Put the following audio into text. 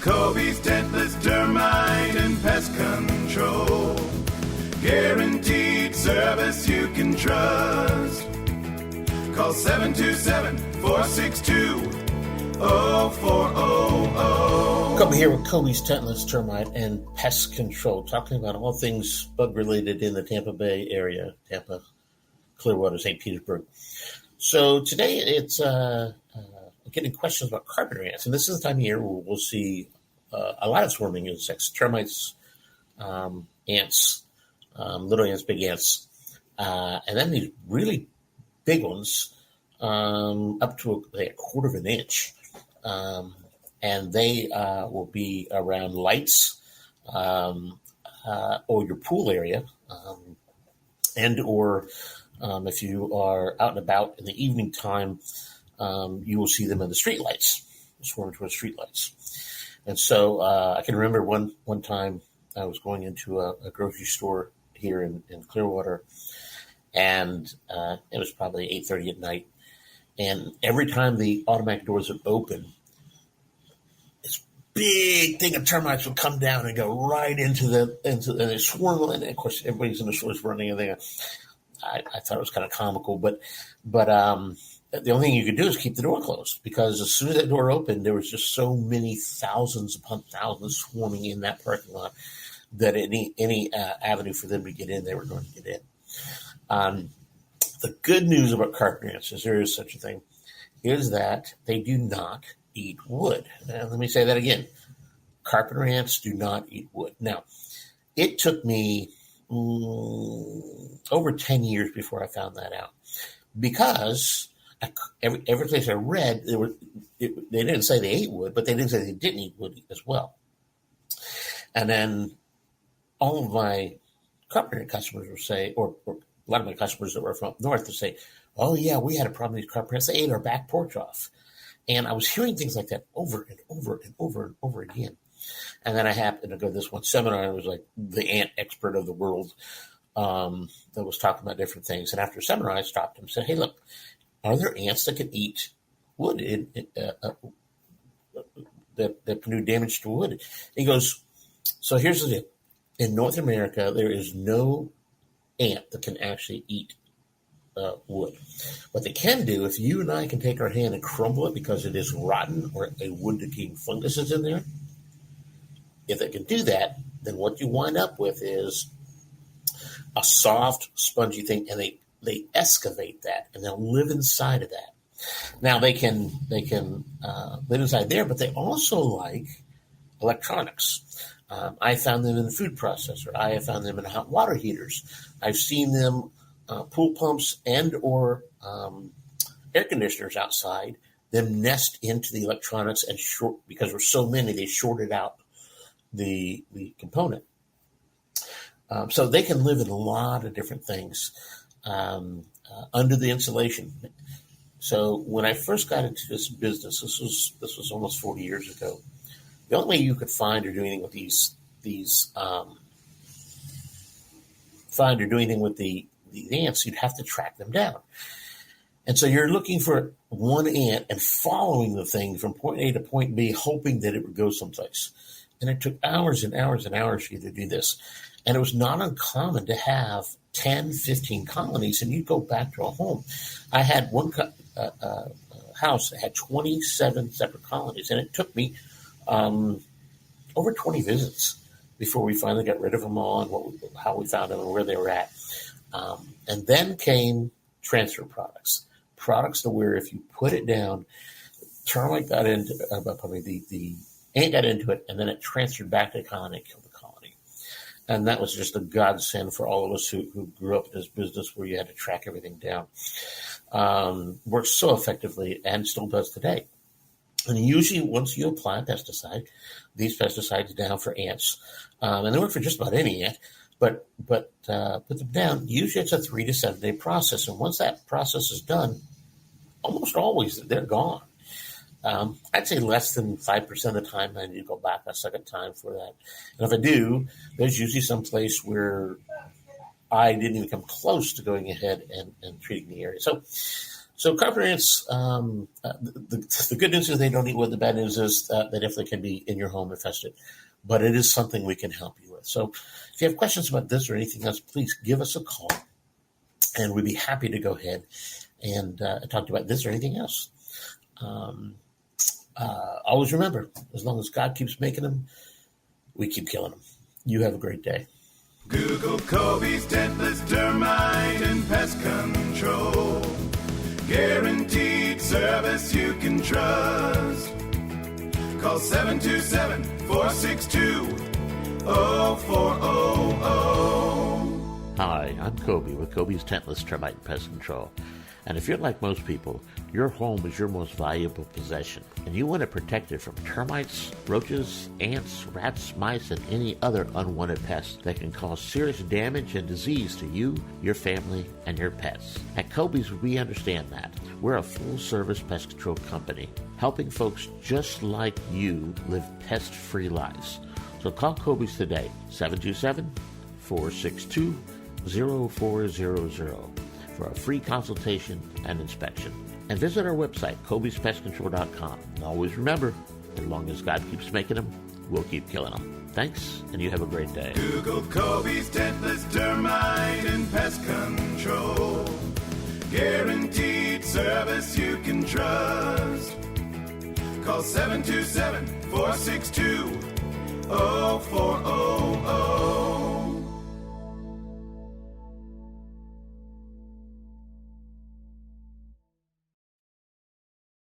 Coby's Tentless termite and pest control. Guaranteed service you can trust. Call 727-462-0400. Coby here with Coby's Tentless termite and pest control, talking about all things bug related in the Tampa Bay area, Tampa Clearwater, St. Petersburg. So today it's getting questions about carpenter ants, and this is the time of year where we'll see a lot of swarming insects, termites, ants, little ants, big ants, and then these really big ones up to a quarter of an inch, and they will be around lights or your pool area, and or if you are out and about in the evening time, you will see them in the street lights, swarming towards street lights. And so I can remember one time I was going into a grocery store here in Clearwater, and it was probably 8:30 at night. And every time the automatic doors would open, this big thing of termites would come down and go right into and they swarm. And of course, everybody's in the stores running. And I thought it was kind of comical, but the only thing you could do is keep the door closed, because as soon as that door opened, there was just so many thousands upon thousands swarming in that parking lot that any avenue for them to get in, they were going to get in. The good news about carpenter ants, is there is such a thing, is that they do not eat wood. And let me say that again. Carpenter ants do not eat wood. Now, it took me over 10 years before I found that out, because every place I read, they didn't say they ate wood, but they didn't say they didn't eat wood as well. And then all of my carpenter customers would say, or a lot of my customers that were from up north would say, oh yeah, we had a problem with these carpenter ants. They ate our back porch off. And I was hearing things like that over and over and over and over again. And then I happened to go to this one seminar, and it was like the ant expert of the world that was talking about different things. And after a seminar, I stopped him and said, hey, look, are there ants that can eat wood that can do damage to wood? And he goes, so here's the deal. In North America, there is no ant that can actually eat wood. What they can do, if you and I can take our hand and crumble it because it is rotten or a wood-decaying fungus is in there, if they can do that, then what you wind up with is a soft, spongy thing, and they excavate that, and they'll live inside of that. Now they can live inside there, but they also like electronics. I found them in the food processor. I have found them in hot water heaters. I've seen them pool pumps and or air conditioners outside. Them nest into the electronics and short, because there's so many, they shorted out the component. So they can live in a lot of different things under the insulation. So when I first got into this business, this was almost 40 years ago. The only way you could find or do anything with these ants, you'd have to track them down. And so you're looking for one ant and following the thing from point A to point B, hoping that it would go someplace. And it took hours and hours and hours for you to do this. And it was not uncommon to have 10, 15 colonies, and you'd go back to a home. I had one house that had 27 separate colonies, and it took me over 20 visits before we finally got rid of them all and how we found them and where they were at. And then came transfer products to where if you put it down, termite got into, the ant got into it, and then it transferred back to the colony and killed the colony. And that was just a godsend for all of us who grew up in this business where you had to track everything down. Works so effectively and still does today. And usually once you apply a pesticide, these pesticides down for ants, and they work for just about any ant, but put them down, usually it's a 3 to 7 day process. And once that process is done, almost always they're gone. I'd say less than 5% of the time I need to go back a second time for that. And if I do, there's usually some place where I didn't even come close to going ahead and treating the area. So carpenter ants, the good news is they don't eat wood. The bad news is they definitely can be in your home infested. But it is something we can help you with. So if you have questions about this or anything else, please give us a call. And we'd be happy to go ahead and talk about this or anything else. Always remember, as long as God keeps making them, we keep killing them. You have a great day. Google Coby's Tentless termite and pest control. Guaranteed service you can trust. Call 727-462-0400. Hi, I'm Coby with Coby's Tentless Termite and Pest Control. And if you're like most people, your home is your most valuable possession, and you want to protect it from termites, roaches, ants, rats, mice, and any other unwanted pests that can cause serious damage and disease to you, your family, and your pets. At Coby's, we understand that. We're a full-service pest control company, helping folks just like you live pest-free lives. So call Coby's today, 727-462-0400. for a free consultation and inspection. And visit our website, Coby'sPestControl.com. And always remember, as long as God keeps making them, we'll keep killing them. Thanks, and you have a great day. Google Coby's Tentless termite and pest control. Guaranteed service you can trust. Call 727-462-0400.